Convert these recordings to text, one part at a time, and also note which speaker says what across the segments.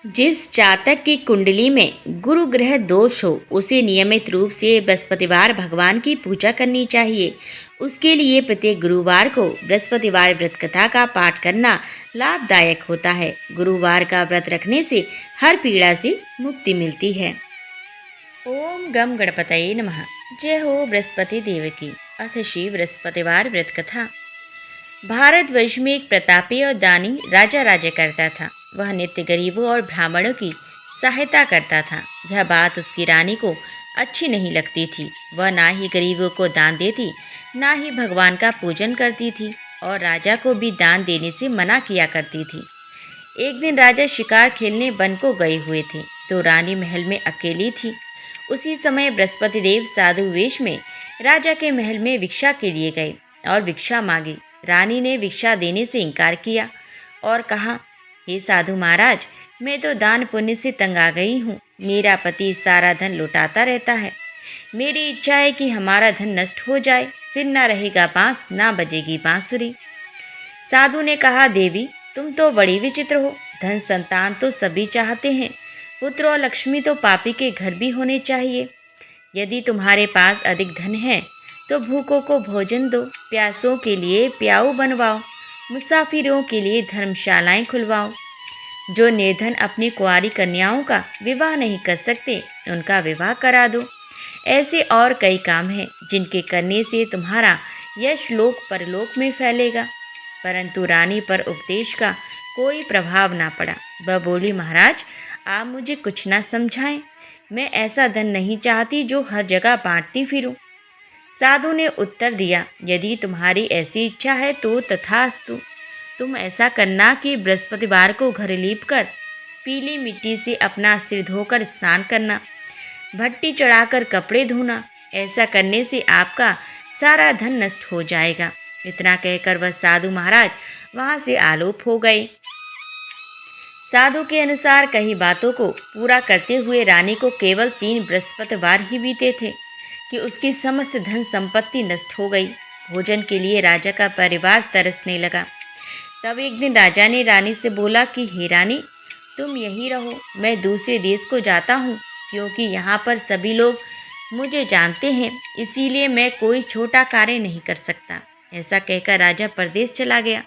Speaker 1: जिस जातक की कुंडली में गुरु ग्रह दोष हो उसे नियमित रूप से बृहस्पतिवार भगवान की पूजा करनी चाहिए। उसके लिए प्रत्येक गुरुवार को बृहस्पतिवार व्रत कथा का पाठ करना लाभदायक होता है। गुरुवार का व्रत रखने से हर पीड़ा से मुक्ति मिलती है। ओम गम गणपतये नमः। जय हो बृहस्पति देव की। अथ श्री बृहस्पतिवार व्रत कथा। भारतवर्ष में एक प्रतापी और दानी राजा राज्य करता था। वह नित्य गरीबों और ब्राह्मणों की सहायता करता था। यह बात उसकी रानी को अच्छी नहीं लगती थी। वह ना ही गरीबों को दान देती, ना ही भगवान का पूजन करती थी और राजा को भी दान देने से मना किया करती थी। एक दिन राजा शिकार खेलने वन को गए हुए थे तो रानी महल में अकेली थी। उसी समय बृहस्पति देव साधु वेश में राजा के महल में भिक्षा के लिए गए और भिक्षा मांगी। रानी ने भिक्षा देने से इनकार किया और कहा, हे साधु महाराज, मैं तो दान पुण्य से तंग आ गई हूँ। मेरा पति सारा धन लुटाता रहता है। मेरी इच्छा है कि हमारा धन नष्ट हो जाए, फिर ना रहेगा बांस ना बजेगी बांसुरी। साधु ने कहा, देवी तुम तो बड़ी विचित्र हो। धन संतान तो सभी चाहते हैं, पुत्र और लक्ष्मी तो पापी के घर भी होने चाहिए। यदि तुम्हारे पास अधिक धन है तो भूखों को भोजन दो, प्यासों के लिए प्याऊ बनवाओ, मुसाफिरों के लिए धर्मशालाएं खुलवाओ। जो निर्धन अपनी कुंवारी कन्याओं का विवाह नहीं कर सकते उनका विवाह करा दो। ऐसे और कई काम हैं जिनके करने से तुम्हारा यश लोक परलोक में फैलेगा। परंतु रानी पर उपदेश का कोई प्रभाव ना पड़ा। वह बोली, महाराज आप मुझे कुछ ना समझाएं। मैं ऐसा धन नहीं चाहती जो हर जगह बांटती फिरूं। साधु ने उत्तर दिया, यदि तुम्हारी ऐसी इच्छा है तो तथास्तु। तुम ऐसा करना कि बृहस्पतिवार को घर लीप कर पीली मिट्टी से अपना सिर धोकर स्नान करना, भट्टी चढ़ाकर कपड़े धोना। ऐसा करने से आपका सारा धन नष्ट हो जाएगा। इतना कहकर वह साधु महाराज वहाँ से आलोप हो गए। साधु के अनुसार कई बातों को पूरा करते हुए रानी को केवल 3 बृहस्पतिवार ही बीते थे कि उसकी समस्त धन संपत्ति नष्ट हो गई। भोजन के लिए राजा का परिवार तरसने लगा। तब एक दिन राजा ने रानी से बोला कि हे रानी, तुम यहीं रहो, मैं दूसरे देश को जाता हूँ, क्योंकि यहाँ पर सभी लोग मुझे जानते हैं, इसीलिए मैं कोई छोटा कार्य नहीं कर सकता। ऐसा कहकर राजा परदेश चला गया।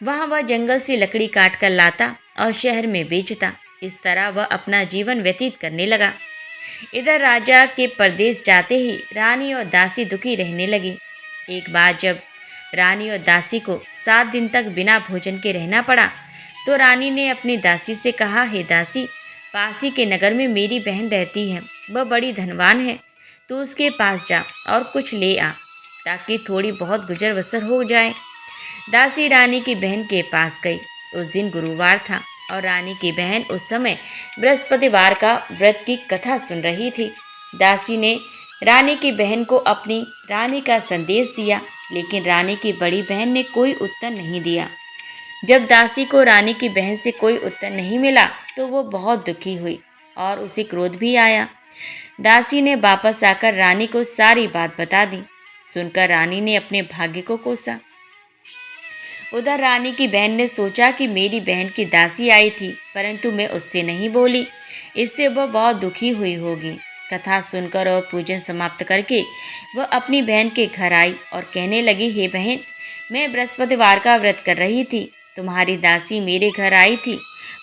Speaker 1: वहाँ वह जंगल से लकड़ी काट कर लाता और शहर में बेचता। इस तरह वह अपना जीवन व्यतीत करने लगा। इधर राजा के परदेश जाते ही रानी और दासी दुखी रहने लगी। एक बार जब रानी और दासी को 7 दिन तक बिना भोजन के रहना पड़ा तो रानी ने अपनी दासी से कहा, हे दासी, पासी के नगर में मेरी बहन रहती है, वह बड़ी धनवान है। तो उसके पास जा और कुछ ले आ ताकि थोड़ी बहुत गुजर बसर हो जाए। दासी रानी की बहन के पास गई। उस दिन गुरुवार था और रानी की बहन उस समय बृहस्पतिवार का व्रत की कथा सुन रही थी। दासी ने रानी की बहन को अपनी रानी का संदेश दिया, लेकिन रानी की बड़ी बहन ने कोई उत्तर नहीं दिया। जब दासी को रानी की बहन से कोई उत्तर नहीं मिला तो वो बहुत दुखी हुई और उसे क्रोध भी आया। दासी ने वापस आकर रानी को सारी बात बता दी। सुनकर रानी ने अपने भाग्य को कोसा। उधर रानी की बहन ने सोचा कि मेरी बहन की दासी आई थी, परंतु मैं उससे नहीं बोली, इससे वह बहुत दुखी हुई होगी। कथा सुनकर और पूजन समाप्त करके वह अपनी बहन के घर आई और कहने लगी, हे बहन, मैं बृहस्पतिवार का व्रत कर रही थी। तुम्हारी दासी मेरे घर आई थी,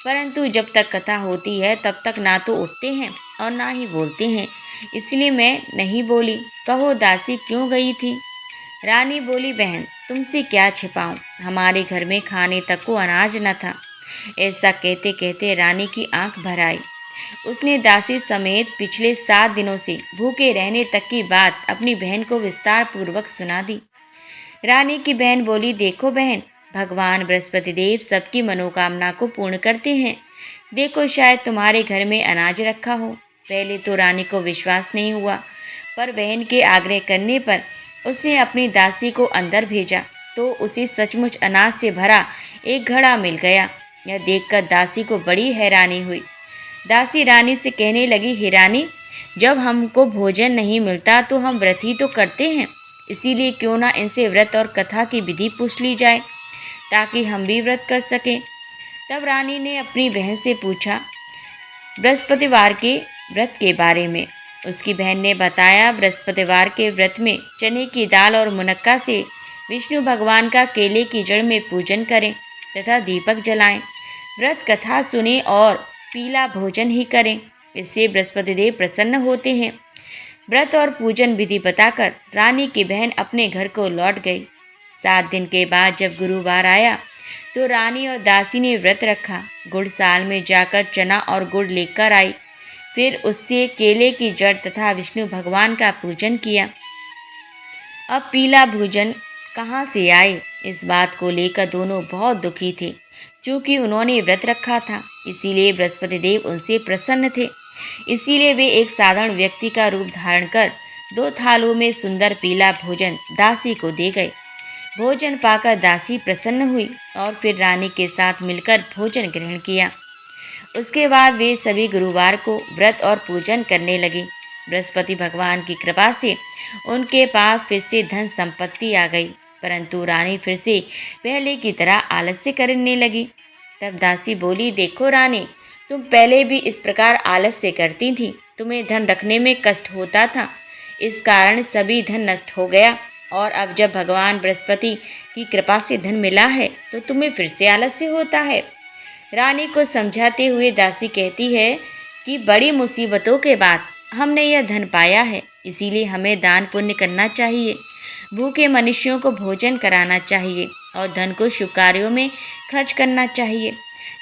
Speaker 1: परंतु जब तक कथा होती है तब तक ना तो उठते हैं और ना ही बोलते हैं, इसलिए मैं नहीं बोली। कहो दासी क्यों गई थी? रानी बोली, बहन तुमसे क्या छिपाऊं, हमारे घर में खाने तक को अनाज न था। ऐसा कहते कहते रानी की आंख भर आई। उसने दासी समेत पिछले 7 दिनों से भूखे रहने तक की बात अपनी बहन को विस्तार पूर्वक सुना दी। रानी की बहन बोली, देखो बहन, भगवान बृहस्पति देव सबकी मनोकामना को पूर्ण करते हैं। देखो शायद तुम्हारे घर में अनाज रखा हो। पहले तो रानी को विश्वास नहीं हुआ, पर बहन के आग्रह करने पर उसने अपनी दासी को अंदर भेजा तो उसे सचमुच अनाज से भरा एक घड़ा मिल गया। यह देखकर दासी को बड़ी हैरानी हुई। दासी रानी से कहने लगी, हे रानी, जब हमको भोजन नहीं मिलता तो हम व्रत ही तो करते हैं, इसीलिए क्यों ना इनसे व्रत और कथा की विधि पूछ ली जाए ताकि हम भी व्रत कर सकें। तब रानी ने अपनी बहन से पूछा बृहस्पतिवार के व्रत के बारे में। उसकी बहन ने बताया बृहस्पतिवार के व्रत में चने की दाल और मुनक्का से विष्णु भगवान का केले की जड़ में पूजन करें तथा दीपक जलाएं। व्रत कथा सुने और पीला भोजन ही करें, इससे बृहस्पति देव प्रसन्न होते हैं। व्रत और पूजन विधि बताकर रानी की बहन अपने घर को लौट गई। 7 दिन के बाद जब गुरुवार आया तो रानी और दासी ने व्रत रखा। गुड़साल में जाकर चना और गुड़ लेकर आई, फिर उससे केले की जड़ तथा विष्णु भगवान का पूजन किया। अब पीला भोजन कहाँ से आए, इस बात को लेकर दोनों बहुत दुखी थे। चूँकि उन्होंने व्रत रखा था, इसीलिए बृहस्पति देव उनसे प्रसन्न थे। इसीलिए वे एक साधारण व्यक्ति का रूप धारण कर 2 थालों में सुंदर पीला भोजन दासी को दे गए। भोजन पाकर दासी प्रसन्न हुई और फिर रानी के साथ मिलकर भोजन ग्रहण किया। उसके बाद वे सभी गुरुवार को व्रत और पूजन करने लगे। बृहस्पति भगवान की कृपा से उनके पास फिर से धन संपत्ति आ गई, परंतु रानी फिर से पहले की तरह आलस्य करने लगी। तब दासी बोली, देखो रानी, तुम पहले भी इस प्रकार आलस्य करती थी। तुम्हें धन रखने में कष्ट होता था, इस कारण सभी धन नष्ट हो गया, और अब जब भगवान बृहस्पति की कृपा से धन मिला है तो तुम्हें फिर से आलस्य होता है। रानी को समझाते हुए दासी कहती है कि बड़ी मुसीबतों के बाद हमने यह धन पाया है, इसीलिए हमें दान पुण्य करना चाहिए, भूखे मनुष्यों को भोजन कराना चाहिए और धन को शुभ कार्यों में खर्च करना चाहिए,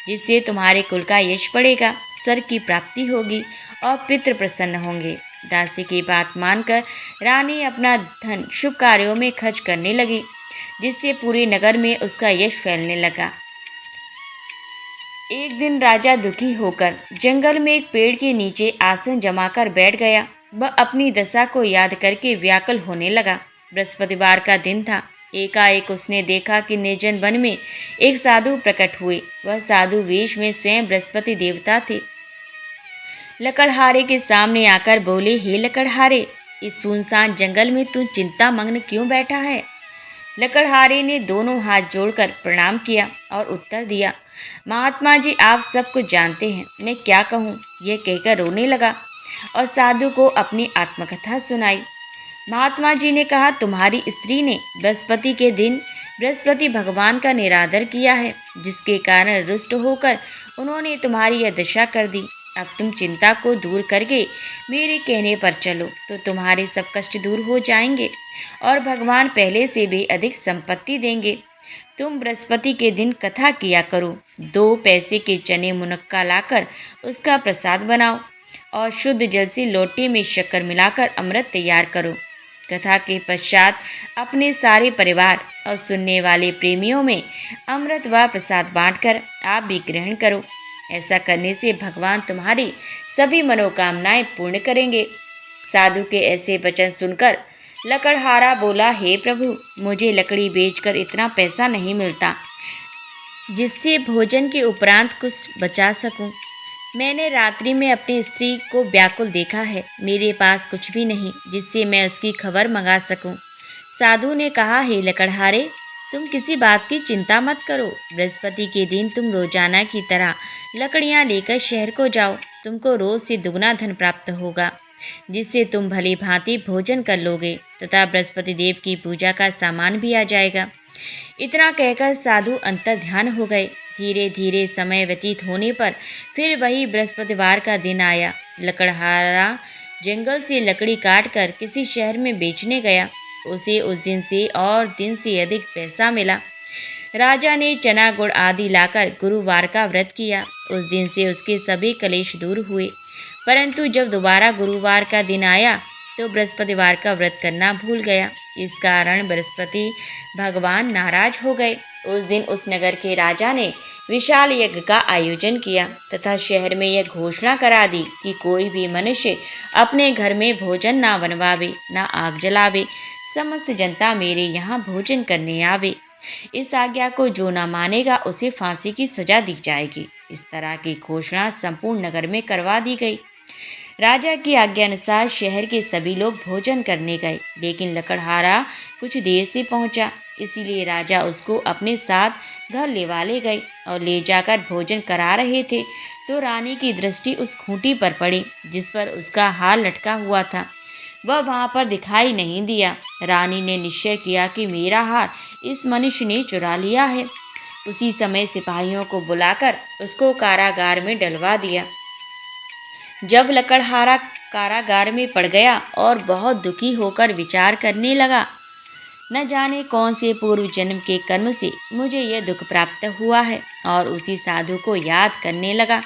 Speaker 1: जिससे तुम्हारे कुल का यश बढ़ेगा, स्वर्ग की प्राप्ति होगी और पितृ प्रसन्न होंगे। दासी की बात मानकर रानी अपना धन शुभ कार्यों में खर्च करने लगी, जिससे पूरे नगर में उसका यश फैलने लगा। एक दिन राजा दुखी होकर जंगल में एक पेड़ के नीचे आसन जमाकर बैठ गया। वह अपनी दशा को याद करके व्याकुल होने लगा। बृहस्पतिवार का दिन था। एकाएक उसने देखा कि निर्जन वन में एक साधु प्रकट हुए। वह साधु वेश में स्वयं बृहस्पति देवता थे। लकड़हारे के सामने आकर बोले, हे लकड़हारे, इस सुनसान जंगल में तू चिंता मग्न क्यों बैठा है? लकड़हारे ने दोनों हाथ जोड़कर प्रणाम किया और उत्तर दिया, महात्मा जी, आप सब कुछ जानते हैं, मैं क्या कहूँ। यह कहकर रोने लगा और साधु को अपनी आत्मकथा सुनाई। महात्मा जी ने कहा, तुम्हारी स्त्री ने बृहस्पति के दिन बृहस्पति भगवान का निरादर किया है, जिसके कारण रुष्ट होकर उन्होंने तुम्हारी यह दशा कर दी। अब तुम चिंता को दूर करके मेरे कहने पर चलो तो तुम्हारे सब कष्ट दूर हो जाएंगे और भगवान पहले से भी अधिक संपत्ति देंगे। तुम बृहस्पति के दिन कथा किया करो। 2 पैसे के चने मुनक्का लाकर उसका प्रसाद बनाओ और शुद्ध जल से लोटे में शक्कर मिलाकर अमृत तैयार करो। कथा के पश्चात अपने सारे परिवार और सुनने वाले प्रेमियों में अमृत व प्रसाद बांटकर आप भी ग्रहण करो। ऐसा करने से भगवान तुम्हारी सभी मनोकामनाएं पूर्ण करेंगे। साधु के ऐसे वचन सुनकर लकड़हारा बोला, हे प्रभु, मुझे लकड़ी बेचकर इतना पैसा नहीं मिलता जिससे भोजन के उपरांत कुछ बचा सकूं। मैंने रात्रि में अपनी स्त्री को व्याकुल देखा है। मेरे पास कुछ भी नहीं जिससे मैं उसकी खबर मंगा सकूं। साधु ने कहा, हे लकड़हारे, तुम किसी बात की चिंता मत करो। बृहस्पति के दिन तुम रोजाना की तरह लकड़ियां लेकर शहर को जाओ। तुमको रोज से दुगना धन प्राप्त होगा, जिससे तुम भली भांति भोजन कर लोगे तथा बृहस्पति देव की पूजा का सामान भी आ जाएगा। इतना कहकर साधु अंतर ध्यान हो गए। धीरे धीरे समय व्यतीत होने पर फिर वही बृहस्पतिवार का दिन आया। लकड़हारा जंगल से लकड़ी काटकर किसी शहर में बेचने गया। उसे उस दिन से और दिन से अधिक पैसा मिला। राजा ने चना गुड़ आदि लाकर गुरुवार का व्रत किया। उस दिन से उसके सभी कलेश दूर हुए। परंतु जब दोबारा गुरुवार का दिन आया तो बृहस्पतिवार का व्रत करना भूल गया। इस कारण बृहस्पति भगवान नाराज हो गए। उस दिन उस नगर के राजा ने विशाल यज्ञ का आयोजन किया तथा शहर में यह घोषणा करा दी कि कोई भी मनुष्य अपने घर में भोजन ना बनवावे, ना आग जलावे। समस्त जनता मेरे यहाँ भोजन करने आवे। इस आज्ञा को जो न मानेगा उसे फांसी की सजा दी जाएगी। इस तरह की घोषणा संपूर्ण नगर में करवा दी गई। राजा की आज्ञानुसार शहर के सभी लोग भोजन करने गए, लेकिन लकड़हारा कुछ देर से पहुंचा। इसीलिए राजा उसको अपने साथ घर ले गए और ले जाकर भोजन करा रहे थे तो रानी की दृष्टि उस खूंटी पर पड़ी जिस पर उसका हार लटका हुआ था। वह वहां पर दिखाई नहीं दिया। रानी ने निश्चय किया कि मेरा हार इस मनुष्य ने चुरा लिया है। उसी समय सिपाहियों को बुलाकर उसको कारागार में डलवा दिया। जब लकड़हारा कारागार में पड़ गया और बहुत दुखी होकर विचार करने लगा, न जाने कौन से पूर्व जन्म के कर्म से मुझे यह दुख प्राप्त हुआ है, और उसी साधु को याद करने लगा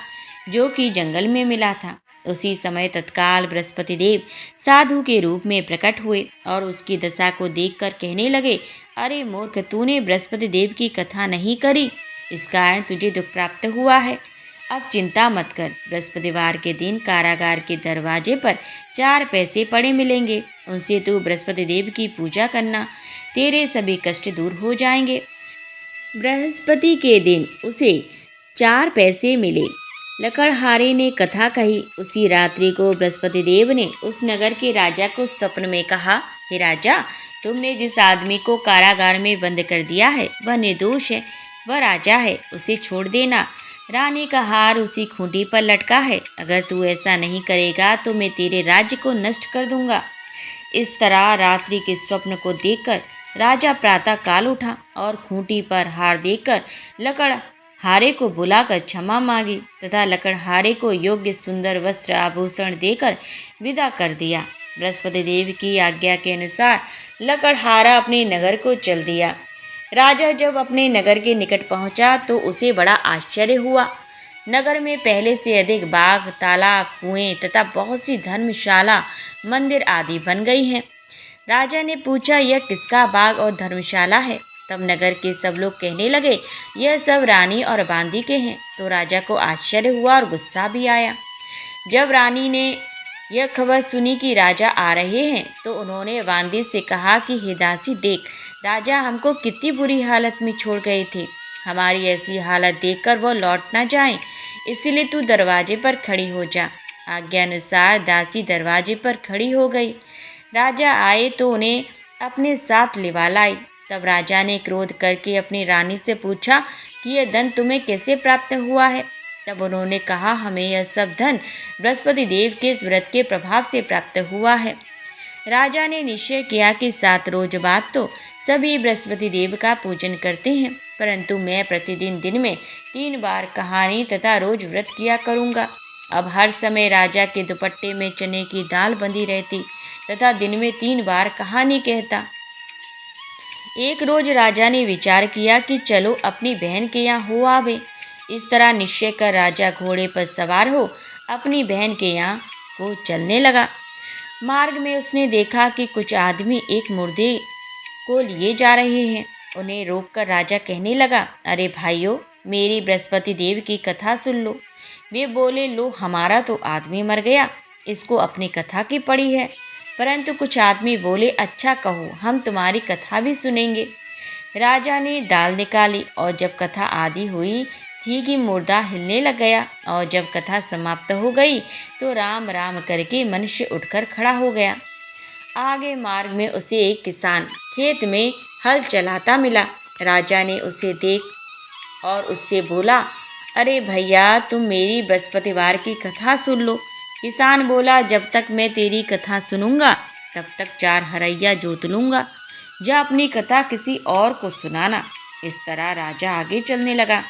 Speaker 1: जो कि जंगल में मिला था। उसी समय तत्काल बृहस्पति देव साधु के रूप में प्रकट हुए और उसकी दशा को देखकर कहने लगे, अरे मूर्ख, तूने बृहस्पति देव की कथा नहीं करी, इस कारण तुझे दुख प्राप्त हुआ है। अब चिंता मत कर, बृहस्पतिवार के दिन कारागार के दरवाजे पर 4 पैसे पड़े मिलेंगे, उनसे तू बृहस्पति देव की पूजा करना, तेरे सभी कष्ट दूर हो जाएंगे। बृहस्पति के दिन उसे 4 पैसे मिले। लकड़हारे ने कथा कही। उसी रात्रि को बृहस्पति देव ने उस नगर के राजा को स्वप्न में कहा, हे राजा, तुमने जिस आदमी को कारागार में बंद कर दिया है वह निर्दोष है, वह राजा है, उसे छोड़ देना। रानी का हार उसी खूंटी पर लटका है, अगर तू ऐसा नहीं करेगा तो मैं तेरे राज्य को नष्ट कर दूंगा। इस तरह रात्रि के स्वप्न को देखकर राजा प्रातः काल उठा और खूंटी पर हार देखकर लकड़हारे को बुलाकर क्षमा मांगी तथा लकड़हारे को योग्य सुंदर वस्त्र आभूषण देकर विदा कर दिया। बृहस्पति देव की आज्ञा के अनुसार लकड़हारा अपने नगर को चल दिया। राजा जब अपने नगर के निकट पहुंचा तो उसे बड़ा आश्चर्य हुआ। नगर में पहले से अधिक बाग, तालाब, कुएं तथा बहुत सी धर्मशाला, मंदिर आदि बन गई हैं। राजा ने पूछा, यह किसका बाग और धर्मशाला है? तब नगर के सब लोग कहने लगे, यह सब रानी और बांदी के हैं। तो राजा को आश्चर्य हुआ और गुस्सा भी आया। जब रानी ने यह खबर सुनी कि राजा आ रहे हैं तो उन्होंने बांदी से कहा कि हे दासी, देख, राजा हमको कितनी बुरी हालत में छोड़ गए थे। हमारी ऐसी हालत देखकर वो लौट ना जाएं, इसलिए तू दरवाजे पर खड़ी हो जा। आज्ञा अनुसार दासी दरवाजे पर खड़ी हो गई। राजा आए तो उन्हें अपने साथ लिवा लाई। तब राजा ने क्रोध करके अपनी रानी से पूछा कि यह धन तुम्हें कैसे प्राप्त हुआ है? तब उन्होंने कहा, हमें यह सब धन बृहस्पति देव के इस व्रत के प्रभाव से प्राप्त हुआ है। राजा ने निश्चय किया कि 7 रोज बाद तो सभी बृहस्पति देव का पूजन करते हैं, परंतु मैं प्रतिदिन दिन में 3 बार कहानी तथा रोज व्रत किया करूँगा। अब हर समय राजा के दुपट्टे में चने की दाल बंधी रहती तथा दिन में 3 बार कहानी कहता। एक रोज राजा ने विचार किया कि चलो अपनी बहन के यहाँ हो आवे। इस तरह निश्चय कर राजा घोड़े पर सवार हो अपनी बहन के यहाँ को चलने लगा। मार्ग में उसने देखा कि कुछ आदमी एक मुर्दे को लिए जा रहे हैं। उन्हें रोककर राजा कहने लगा, अरे भाइयों, मेरी बृहस्पति देव की कथा सुन लो। वे बोले, लो, हमारा तो आदमी मर गया, इसको अपनी कथा की पड़ी है। परंतु कुछ आदमी बोले, अच्छा कहो, हम तुम्हारी कथा भी सुनेंगे। राजा ने दाल निकाली और जब कथा आदि हुई थी कि मुर्दा हिलने लग गया, और जब कथा समाप्त हो गई तो राम राम करके मनुष्य उठकर खड़ा हो गया। आगे मार्ग में उसे एक किसान खेत में हल चलाता मिला। राजा ने उसे देख और उससे बोला, अरे भैया, तुम मेरी बृहस्पतिवार की कथा सुन लो। किसान बोला, जब तक मैं तेरी कथा सुनूंगा तब तक 4 हरैया जोत लूंगा। जा अपनी कथा किसी और को सुनाना। इस तरह राजा आगे चलने लगा।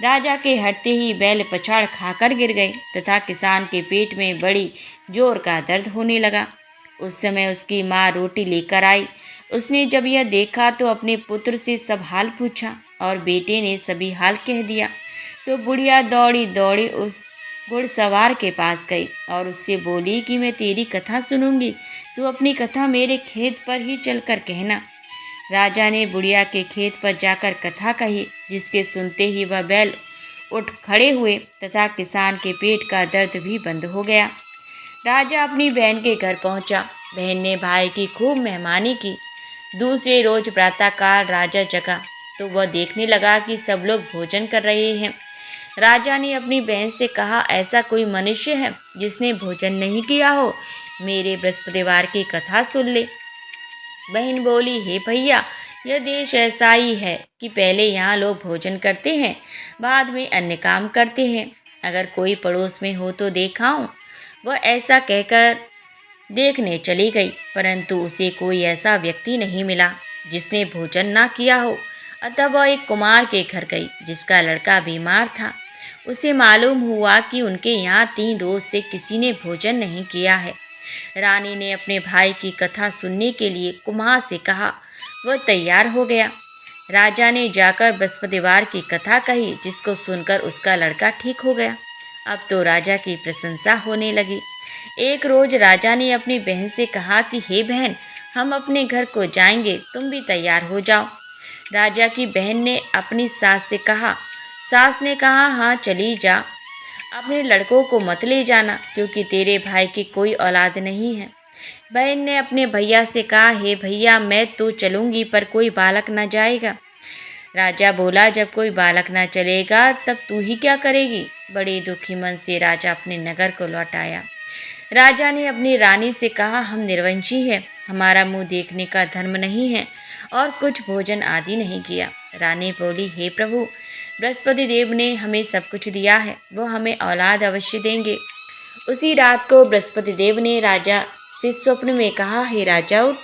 Speaker 1: राजा के हटते ही बैल पछाड़ खाकर गिर गए तथा किसान के पेट में बड़ी जोर का दर्द होने लगा। उस समय उसकी माँ रोटी लेकर आई। उसने जब यह देखा तो अपने पुत्र से सब हाल पूछा और बेटे ने सभी हाल कह दिया। तो बुढ़िया दौड़ी दौड़ी उस घुड़सवार के पास गई और उससे बोली कि मैं तेरी कथा सुनूंगी, तू अपनी कथा मेरे खेत पर ही चलकर कहना। राजा ने बुढ़िया के खेत पर जाकर कथा कही, जिसके सुनते ही वह बैल उठ खड़े हुए तथा किसान के पेट का दर्द भी बंद हो गया। राजा अपनी बहन के घर पहुंचा। बहन ने भाई की खूब मेहमानी की। दूसरे रोज प्रातःकाल राजा जगा तो वह देखने लगा कि सब लोग भोजन कर रहे हैं। राजा ने अपनी बहन से कहा, ऐसा कोई मनुष्य है जिसने भोजन नहीं किया हो? मेरे बृहस्पतिवार की कथा सुन ले। बहन बोली, हे भैया, यह देश ऐसा ही है कि पहले यहाँ लोग भोजन करते हैं, बाद में अन्य काम करते हैं। अगर कोई पड़ोस में हो तो देखाऊं। वह ऐसा कहकर देखने चली गई, परंतु उसे कोई ऐसा व्यक्ति नहीं मिला जिसने भोजन ना किया हो। अतः वह एक कुमार के घर गई जिसका लड़का बीमार था। उसे मालूम हुआ कि उनके यहाँ 3 रोज से किसी ने भोजन नहीं किया है। रानी ने अपने भाई की कथा सुनने के लिए कुम्हार से कहा। वह तैयार हो गया। राजा ने जाकर बृहस्पतिवार की कथा कही, जिसको सुनकर उसका लड़का ठीक हो गया। अब तो राजा की प्रशंसा होने लगी। एक रोज राजा ने अपनी बहन से कहा कि हे बहन, हम अपने घर को जाएंगे, तुम भी तैयार हो जाओ। राजा की बहन ने अपनी सास से कहा। सास ने कहा, हाँ चली जा, अपने लड़कों को मत ले जाना, क्योंकि तेरे भाई की कोई औलाद नहीं है। बहन ने अपने भैया से कहा, हे भैया, मैं तो चलूंगी पर कोई बालक न जाएगा। राजा बोला, जब कोई बालक न चलेगा तब तू ही क्या करेगी? बड़े दुखी मन से राजा अपने नगर को लौट आया। राजा ने अपनी रानी से कहा, हम निर्वंशी हैं, हमारा मुंह देखने का धर्म नहीं है और कुछ भोजन आदि नहीं किया। रानी बोली, हे प्रभु, बृहस्पति देव ने हमें सब कुछ दिया है, वो हमें औलाद अवश्य देंगे। उसी रात को बृहस्पति देव ने राजा से स्वप्न में कहा, हे राजा, उठ,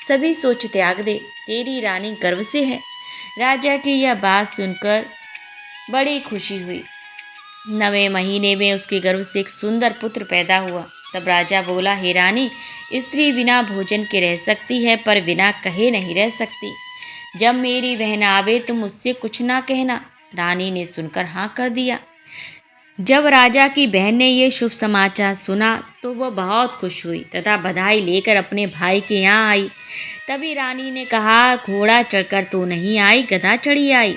Speaker 1: सभी सोच त्याग दे, तेरी रानी गर्व से है। राजा की यह बात सुनकर बड़ी खुशी हुई। 9वें महीने में उसके गर्भ से एक सुंदर पुत्र पैदा हुआ। तब राजा बोला, हे रानी, स्त्री बिना भोजन के रह सकती है पर बिना कहे नहीं रह सकती। जब मेरी बहन आवे तो मुझसे कुछ ना कहना। रानी ने सुनकर हाँ कर दिया। जब राजा की बहन ने ये शुभ समाचार सुना तो वह बहुत खुश हुई तथा बधाई लेकर अपने भाई के यहाँ आई। तभी रानी ने कहा, घोड़ा चढ़कर तो नहीं आई, गधा चढ़ी आई।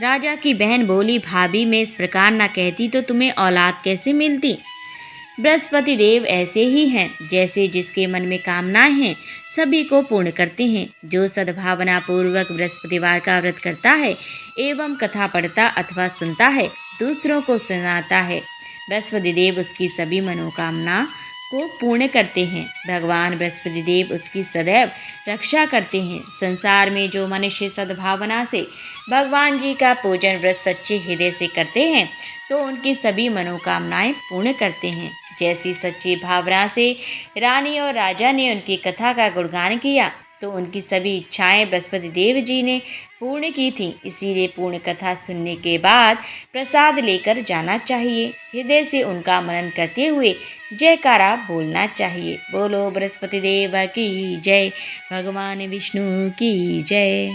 Speaker 1: राजा की बहन बोली, भाभी, मैं इस प्रकार ना कहती तो तुम्हें औलाद कैसे मिलती? बृहस्पति देव ऐसे ही हैं, जैसे जिसके मन में कामनाएं हैं सभी को पूर्ण करते हैं। जो सद्भावना पूर्वक बृहस्पतिवार का व्रत करता है एवं कथा पढ़ता अथवा सुनता है, दूसरों को सुनाता है, बृहस्पति देव उसकी सभी मनोकामना को पूर्ण करते हैं। भगवान बृहस्पति देव उसकी सदैव रक्षा करते हैं। संसार में जो मनुष्य सद्भावना से भगवान जी का पूजन व्रत सच्चे हृदय से करते हैं तो उनकी सभी मनोकामनाएं पूर्ण करते हैं। जैसी सच्ची भावना से रानी और राजा ने उनकी कथा का गुणगान किया तो उनकी सभी इच्छाएं बृहस्पति देव जी ने पूर्ण की थीं। इसीलिए पूर्ण कथा सुनने के बाद प्रसाद लेकर जाना चाहिए। हृदय से उनका मनन करते हुए जयकारा बोलना चाहिए। बोलो बृहस्पति देव की जय, भगवान विष्णु की जय।